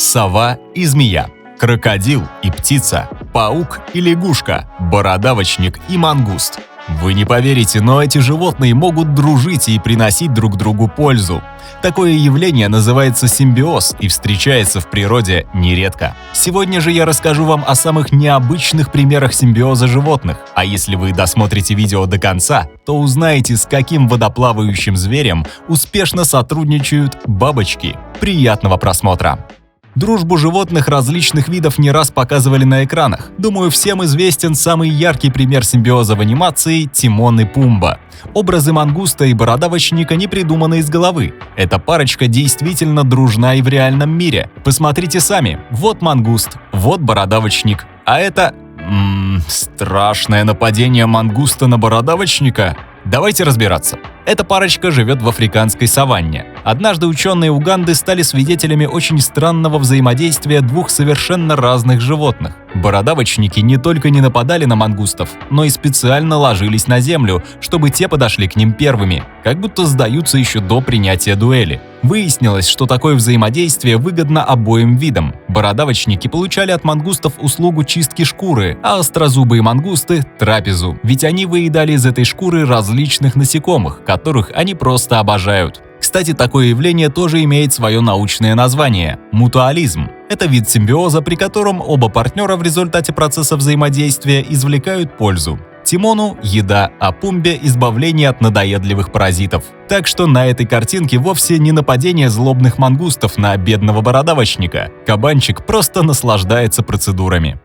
сова и змея, крокодил и птица, паук и лягушка, бородавочник и мангуст. Вы не поверите, но эти животные могут дружить и приносить друг другу пользу. Такое явление называется симбиоз и встречается в природе нередко. Сегодня же я расскажу вам о самых необычных примерах симбиоза животных. А если вы досмотрите видео до конца, то узнаете, с каким водоплавающим зверем успешно сотрудничают бабочки. Приятного просмотра! Дружбу животных различных видов не раз показывали на экранах. Думаю, всем известен самый яркий пример симбиоза в анимации – Тимон и Пумба. Образы мангуста и бородавочника не придуманы из головы. Эта парочка действительно дружна и в реальном мире. Посмотрите сами. Вот мангуст, вот бородавочник. А это… страшное нападение мангуста на бородавочника? Давайте разбираться. Эта парочка живет в африканской саванне. Однажды ученые Уганды стали свидетелями очень странного взаимодействия двух совершенно разных животных. Бородавочники не только не нападали на мангустов, но и специально ложились на землю, чтобы те подошли к ним первыми, как будто сдаются еще до принятия дуэли. Выяснилось, что такое взаимодействие выгодно обоим видам. Бородавочники получали от мангустов услугу чистки шкуры, а острозубые мангусты – трапезу, ведь они выедали из этой шкуры различных насекомых, которых они просто обожают. Кстати, такое явление тоже имеет свое научное название – мутуализм. Это вид симбиоза, при котором оба партнера в результате процесса взаимодействия извлекают пользу. Тимону – еда, а Пумбе – избавление от надоедливых паразитов. Так что на этой картинке вовсе не нападение злобных мангустов на бедного бородавочника. Кабанчик просто наслаждается процедурами.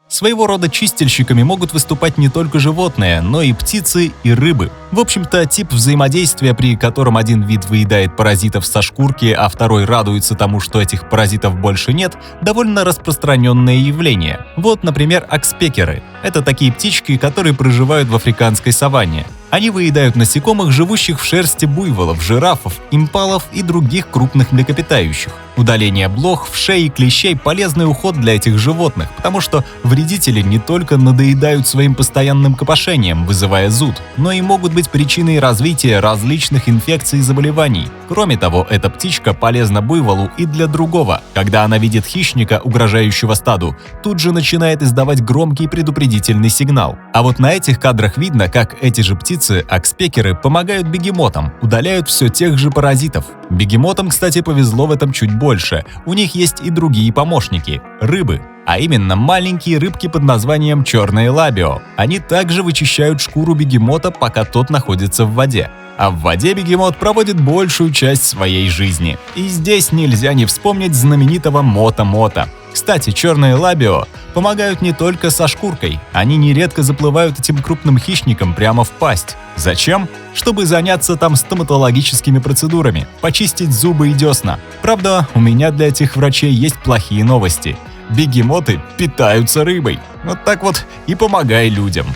Своего рода чистильщиками могут выступать не только животные, но и птицы и рыбы. В общем-то, тип взаимодействия, при котором один вид выедает паразитов со шкурки, а второй радуется тому, что этих паразитов больше нет, довольно распространенное явление. Вот, например, окспекеры. Это такие птички, которые проживают в африканской саванне. Они выедают насекомых, живущих в шерсти буйволов, жирафов, импалов и других крупных млекопитающих. Удаление блох, вшей и клещей – полезный уход для этих животных, потому что вредители не только надоедают своим постоянным копошением, вызывая зуд, но и могут быть причиной развития различных инфекций и заболеваний. Кроме того, эта птичка полезна буйволу и для другого. Когда она видит хищника, угрожающего стаду, тут же начинает издавать громкий предупредительный сигнал. А вот на этих кадрах видно, как эти же птицы, окспекеры, помогают бегемотам, удаляют все тех же паразитов. Бегемотам, кстати, повезло в этом чуть больше. У них есть и другие помощники – рыбы. А именно маленькие рыбки под названием черные лабио. Они также вычищают шкуру бегемота, пока тот находится в воде. А в воде бегемот проводит большую часть своей жизни. И здесь нельзя не вспомнить знаменитого Мота-Мота. Кстати, черные лабио помогают не только со шкуркой. Они нередко заплывают этим крупным хищникам прямо в пасть. Зачем? Чтобы заняться там стоматологическими процедурами, почистить зубы и десна. Правда, у меня для этих врачей есть плохие новости. Бегемоты питаются рыбой. Вот так вот и помогай людям.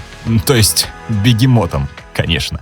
То есть бегемотам, конечно.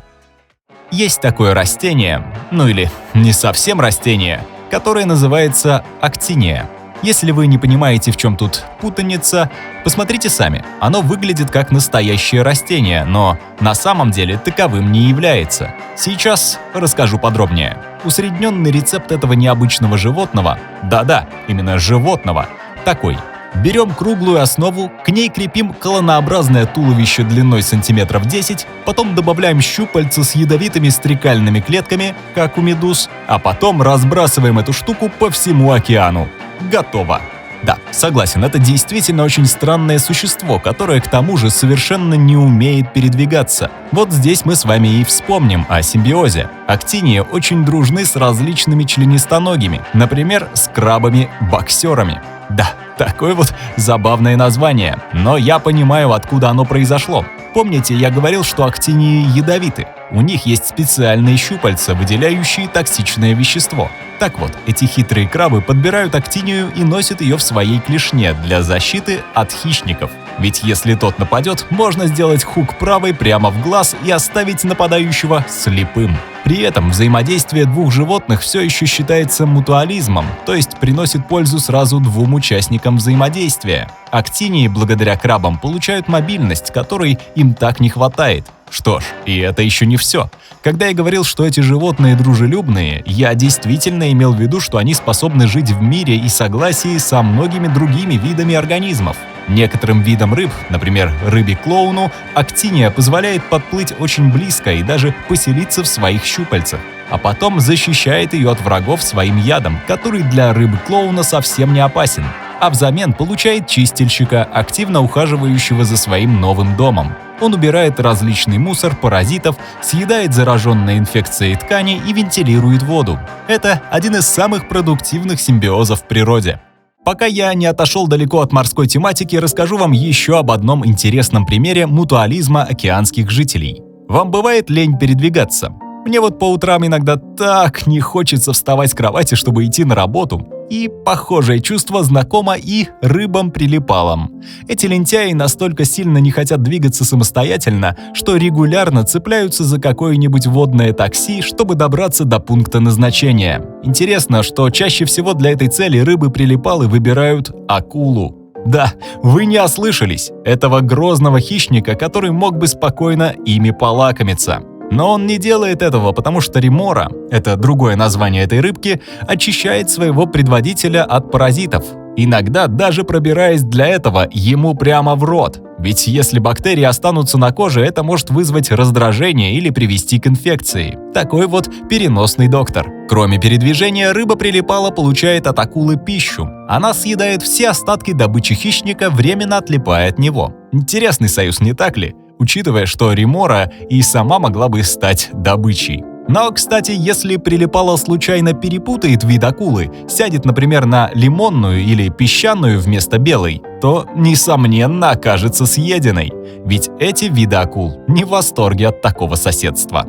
Есть такое растение, ну или не совсем растение, которое называется актиния. Если вы не понимаете, в чем тут путаница, посмотрите сами. Оно выглядит как настоящее растение, но на самом деле таковым не является. Сейчас расскажу подробнее. Усредненный рецепт этого необычного животного, да-да, именно животного, такой. Берем круглую основу, к ней крепим колоннообразное туловище длиной сантиметров 10, потом добавляем щупальца с ядовитыми стрекальными клетками, как у медуз, а потом разбрасываем эту штуку по всему океану. Готово! Да, согласен, это действительно очень странное существо, которое к тому же совершенно не умеет передвигаться. Вот здесь мы с вами и вспомним о симбиозе. Актинии очень дружны с различными членистоногими, например, с крабами-боксерами. Да, такое вот забавное название, но я понимаю, откуда оно произошло. Помните, я говорил, что актинии ядовиты? У них есть специальные щупальца, выделяющие токсичное вещество. Так вот, эти хитрые крабы подбирают актинию и носят ее в своей клешне для защиты от хищников. Ведь если тот нападет, можно сделать хук правой прямо в глаз и оставить нападающего слепым. При этом взаимодействие двух животных все еще считается мутуализмом, то есть приносит пользу сразу двум участникам взаимодействия. Актинии благодаря крабам получают мобильность, которой им так не хватает. Что ж, и это еще не все. Когда я говорил, что эти животные дружелюбные, я действительно имел в виду, что они способны жить в мире и согласии со многими другими видами организмов. Некоторым видам рыб, например, рыбе-клоуну, актиния позволяет подплыть очень близко и даже поселиться в своих щупальцах, а потом защищает ее от врагов своим ядом, который для рыбы-клоуна совсем не опасен, а взамен получает чистильщика, активно ухаживающего за своим новым домом. Он убирает различный мусор, паразитов, съедает зараженные инфекцией ткани и вентилирует воду. Это один из самых продуктивных симбиозов в природе. Пока я не отошел далеко от морской тематики, расскажу вам еще об одном интересном примере мутуализма океанских жителей. Вам бывает лень передвигаться? Мне вот по утрам иногда так не хочется вставать с кровати, чтобы идти на работу. И похожее чувство знакомо и рыбам-прилипалам. Эти лентяи настолько сильно не хотят двигаться самостоятельно, что регулярно цепляются за какое-нибудь водное такси, чтобы добраться до пункта назначения. Интересно, что чаще всего для этой цели рыбы-прилипалы выбирают акулу. Да, вы не ослышались, этого грозного хищника, который мог бы спокойно ими полакомиться. Но он не делает этого, потому что ремора, это другое название этой рыбки, очищает своего предводителя от паразитов. Иногда даже пробираясь для этого ему прямо в рот. Ведь если бактерии останутся на коже, это может вызвать раздражение или привести к инфекции. Такой вот переносный доктор. Кроме передвижения, рыба-прилипала получает от акулы пищу. Она съедает все остатки добычи хищника, временно отлипая от него. Интересный союз, не так ли? Учитывая, что ремора и сама могла бы стать добычей. Но, кстати, если прилипала случайно перепутает вид акулы, сядет, например, на лимонную или песчаную вместо белой, то, несомненно, окажется съеденной. Ведь эти виды акул не в восторге от такого соседства.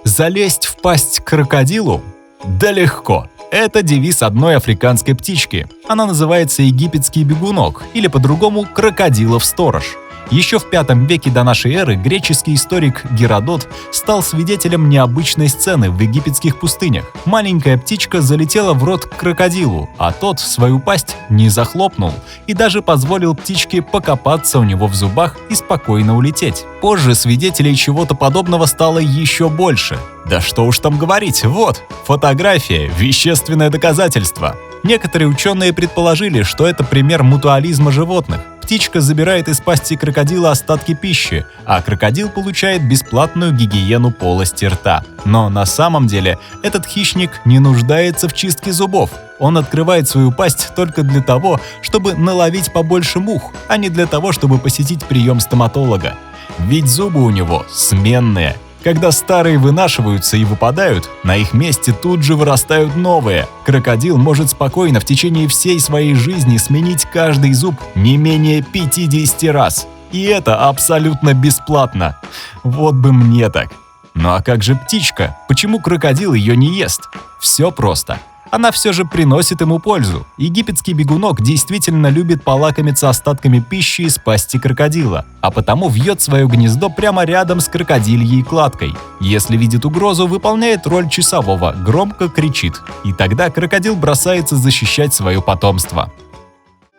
Залезть в пасть крокодилу? Да легко. Это девиз одной африканской птички. Она называется египетский бегунок, или по-другому крокодилов сторож. Еще в V веке до нашей эры греческий историк Геродот стал свидетелем необычной сцены в египетских пустынях. Маленькая птичка залетела в рот к крокодилу, а тот свою пасть не захлопнул и даже позволил птичке покопаться у него в зубах и спокойно улететь. Позже свидетелей чего-то подобного стало еще больше. Да что уж там говорить, вот, фотография, вещественное доказательство. Некоторые ученые предположили, что это пример мутуализма животных. Птичка забирает из пасти крокодила остатки пищи, а крокодил получает бесплатную гигиену полости рта. Но на самом деле этот хищник не нуждается в чистке зубов. Он открывает свою пасть только для того, чтобы наловить побольше мух, а не для того, чтобы посетить прием стоматолога. Ведь зубы у него сменные. Когда старые вынашиваются и выпадают, на их месте тут же вырастают новые. Крокодил может спокойно в течение всей своей жизни сменить каждый зуб не менее 50 раз. И это абсолютно бесплатно. Вот бы мне так. Ну а как же птичка? Почему крокодил ее не ест? Все просто. Она все же приносит ему пользу. Египетский бегунок действительно любит полакомиться остатками пищи из пасти крокодила, а потому вьет свое гнездо прямо рядом с крокодильей кладкой. Если видит угрозу, выполняет роль часового, громко кричит. И тогда крокодил бросается защищать свое потомство.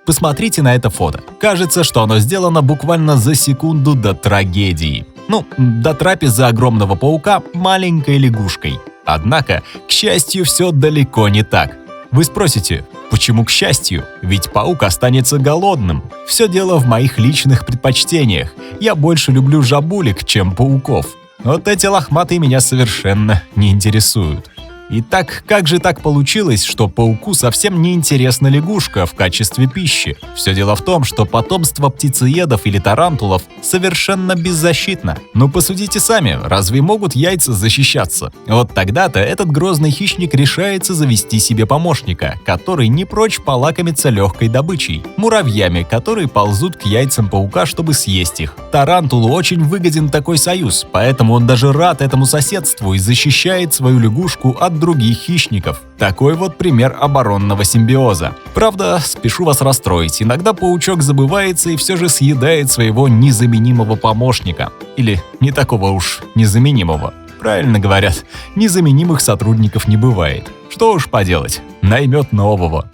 Посмотрите на это фото. Кажется, что оно сделано буквально за секунду до трагедии. До трапезы огромного паука маленькой лягушкой. Однако, к счастью, все далеко не так. Вы спросите, почему к счастью? Ведь паук останется голодным. Все дело в моих личных предпочтениях. Я больше люблю жабулек, чем пауков. Вот эти лохматые меня совершенно не интересуют. Итак, как же так получилось, что пауку совсем не интересна лягушка в качестве пищи? Все дело в том, что потомство птицеедов или тарантулов совершенно беззащитно. Но посудите сами, разве могут яйца защищаться? Вот тогда-то этот грозный хищник решается завести себе помощника, который не прочь полакомиться легкой добычей – муравьями, которые ползут к яйцам паука, чтобы съесть их. Тарантулу очень выгоден такой союз, поэтому он даже рад этому соседству и защищает свою лягушку от других хищников. Такой вот пример оборонного симбиоза. Правда, спешу вас расстроить, иногда паучок забывается и все же съедает своего незаменимого помощника. Или не такого уж незаменимого. Правильно говорят, незаменимых сотрудников не бывает. Что уж поделать, наймет нового.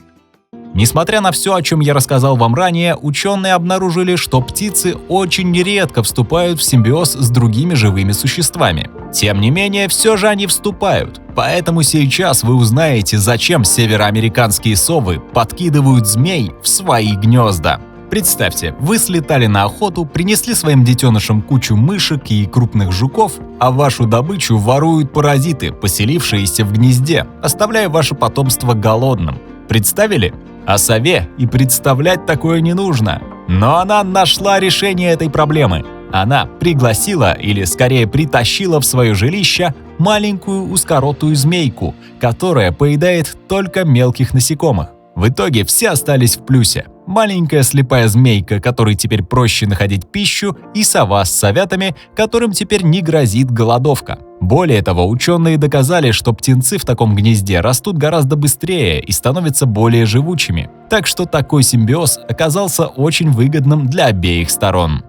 Несмотря на все, о чем я рассказал вам ранее, ученые обнаружили, что птицы очень редко вступают в симбиоз с другими живыми существами. Тем не менее, все же они вступают. Поэтому сейчас вы узнаете, зачем североамериканские совы подкидывают змей в свои гнезда. Представьте, вы слетали на охоту, принесли своим детенышам кучу мышек и крупных жуков, а вашу добычу воруют паразиты, поселившиеся в гнезде, оставляя ваше потомство голодным. Представили? О сове и представлять такое не нужно. Но она нашла решение этой проблемы. Она пригласила, или скорее притащила в свое жилище маленькую узкоротую змейку, которая поедает только мелких насекомых. В итоге все остались в плюсе. Маленькая слепая змейка, которой теперь проще находить пищу, и сова с совятами, которым теперь не грозит голодовка. Более того, ученые доказали, что птенцы в таком гнезде растут гораздо быстрее и становятся более живучими. Так что такой симбиоз оказался очень выгодным для обеих сторон.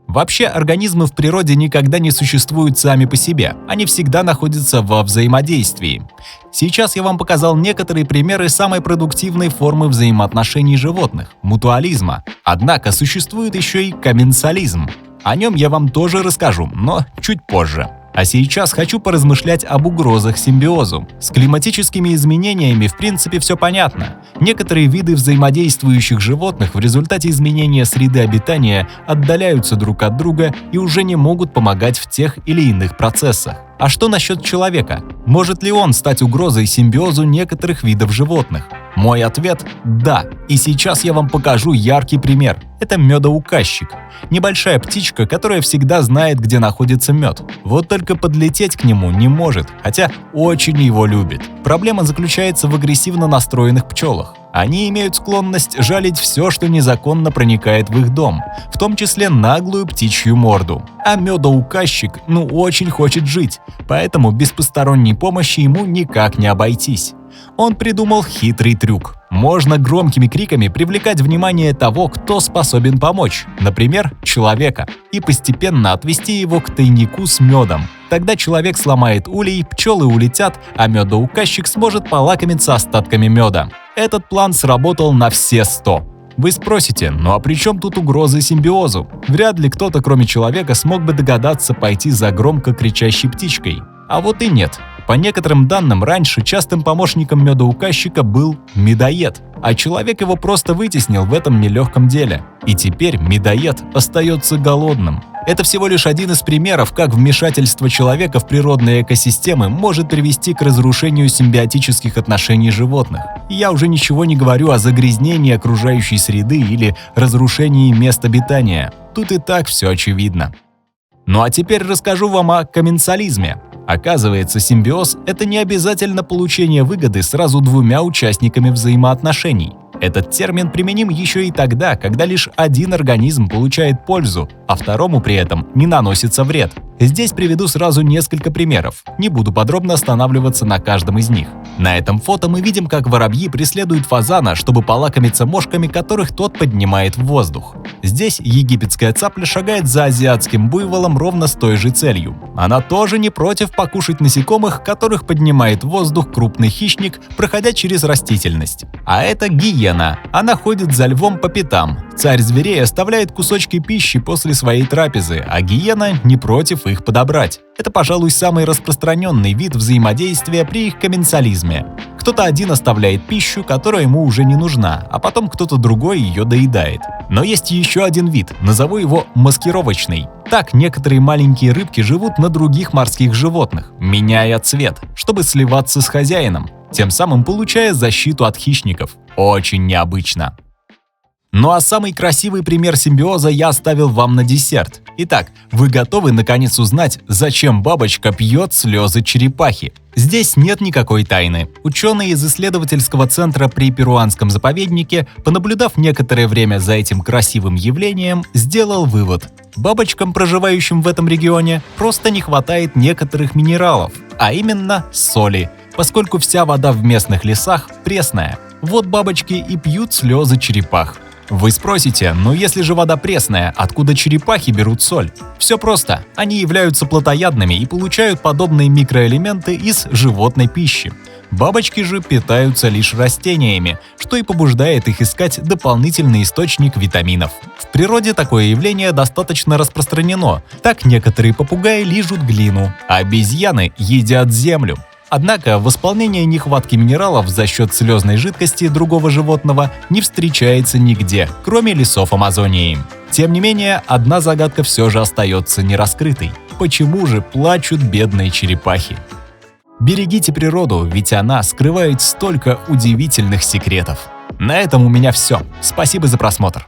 Вообще, организмы в природе никогда не существуют сами по себе, они всегда находятся во взаимодействии. Сейчас я вам показал некоторые примеры самой продуктивной формы взаимоотношений животных – мутуализма. Однако существует еще и комменсализм. О нем я вам тоже расскажу, но чуть позже. А сейчас хочу поразмышлять об угрозах симбиозу. С климатическими изменениями в принципе все понятно. Некоторые виды взаимодействующих животных в результате изменения среды обитания отдаляются друг от друга и уже не могут помогать в тех или иных процессах. А что насчет человека? Может ли он стать угрозой симбиозу некоторых видов животных? Мой ответ – да. И сейчас я вам покажу яркий пример. Это медоуказчик. Небольшая птичка, которая всегда знает, где находится мед. Вот только подлететь к нему не может, хотя очень его любит. Проблема заключается в агрессивно настроенных пчелах. Они имеют склонность жалить все, что незаконно проникает в их дом, в том числе наглую птичью морду. А медоуказчик, очень хочет жить, поэтому без посторонней помощи ему никак не обойтись. Он придумал хитрый трюк. Можно громкими криками привлекать внимание того, кто способен помочь, например, человека, и постепенно отвести его к тайнику с медом. Тогда человек сломает улей, пчелы улетят, а медоуказчик сможет полакомиться остатками меда. Этот план сработал на все 100. Вы спросите, а при чем тут угрозы симбиозу? Вряд ли кто-то, кроме человека, смог бы догадаться пойти за громко кричащей птичкой. А вот и нет. По некоторым данным, раньше частым помощником медоуказчика был медоед, а человек его просто вытеснил в этом нелегком деле. И теперь медоед остается голодным. Это всего лишь один из примеров, как вмешательство человека в природные экосистемы может привести к разрушению симбиотических отношений животных. И я уже ничего не говорю о загрязнении окружающей среды или разрушении мест обитания. Тут и так все очевидно. А теперь расскажу вам о комменсализме. Оказывается, симбиоз – это не обязательно получение выгоды сразу двумя участниками взаимоотношений. Этот термин применим еще и тогда, когда лишь один организм получает пользу, а второму при этом не наносится вред. Здесь приведу сразу несколько примеров, не буду подробно останавливаться на каждом из них. На этом фото мы видим, как воробьи преследуют фазана, чтобы полакомиться мошками, которых тот поднимает в воздух. Здесь египетская цапля шагает за азиатским буйволом ровно с той же целью. Она тоже не против покушать насекомых, которых поднимает в воздух крупный хищник, проходя через растительность. А это гиена. Она ходит за львом по пятам. Царь зверей оставляет кусочки пищи после своей трапезы, а гиена не против их подобрать. Это, пожалуй, самый распространенный вид взаимодействия при их комменсализме. Кто-то один оставляет пищу, которая ему уже не нужна, а потом кто-то другой ее доедает. Но есть еще один вид, назову его маскировочный. Так некоторые маленькие рыбки живут на других морских животных, меняя цвет, чтобы сливаться с хозяином, тем самым получая защиту от хищников. Очень необычно. А самый красивый пример симбиоза я оставил вам на десерт. Итак, вы готовы наконец узнать, зачем бабочка пьет слезы черепахи? Здесь нет никакой тайны. Ученые из исследовательского центра при перуанском заповеднике, понаблюдав некоторое время за этим красивым явлением, сделал вывод. Бабочкам, проживающим в этом регионе, просто не хватает некоторых минералов, а именно соли, поскольку вся вода в местных лесах пресная. Вот бабочки и пьют слезы черепах. Вы спросите, если же вода пресная, откуда черепахи берут соль? Все просто. Они являются плотоядными и получают подобные микроэлементы из животной пищи. Бабочки же питаются лишь растениями, что и побуждает их искать дополнительный источник витаминов. В природе такое явление достаточно распространено. Так некоторые попугаи лижут глину, а обезьяны едят землю. Однако восполнение нехватки минералов за счет слезной жидкости другого животного не встречается нигде, кроме лесов Амазонии. Тем не менее, одна загадка все же остается нераскрытой. Почему же плачут бедные черепахи? Берегите природу, ведь она скрывает столько удивительных секретов. На этом у меня все. Спасибо за просмотр.